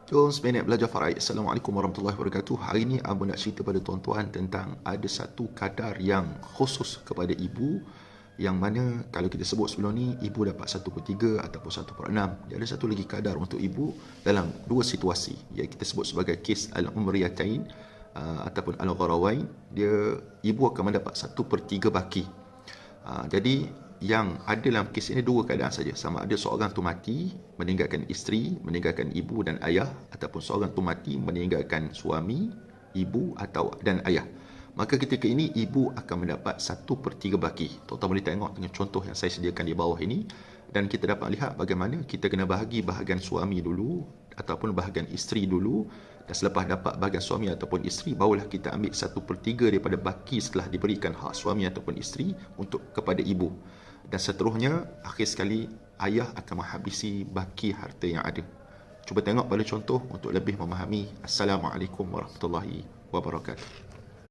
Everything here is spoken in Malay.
Jom seminit belajar faraid. Assalamualaikum warahmatullahi wabarakatuh. Hari ini Abu nak cerita pada tuan-tuan tentang ada satu kadar yang khusus kepada ibu, yang mana kalau kita sebut sebelum ni, ibu dapat 1/3 ataupun 1/6. Dia ada satu lagi kadar untuk ibu dalam dua situasi, yang kita sebut sebagai kes al-umriyatain ataupun al-gharawain. Ibu akan mendapat 1/3 baki. Jadi yang ada dalam kes ini dua keadaan saja, sama ada seorang tu mati meninggalkan isteri, meninggalkan ibu dan ayah, ataupun seorang tu mati meninggalkan suami, ibu dan ayah. Maka ketika ini ibu akan mendapat 1/3 baki. Tuan-tuan boleh tengok dengan contoh yang saya sediakan di bawah ini, dan kita dapat lihat bagaimana kita kena bahagi bahagian suami dulu ataupun bahagian isteri dulu, dan selepas dapat bahagian suami ataupun isteri, barulah kita ambil 1/3 daripada baki setelah diberikan hak suami ataupun isteri untuk kepada ibu. Dan seterusnya, akhir sekali ayah akan menghabisi baki harta yang ada. Cuba tengok pada contoh untuk lebih memahami. Assalamualaikum warahmatullahi wabarakatuh.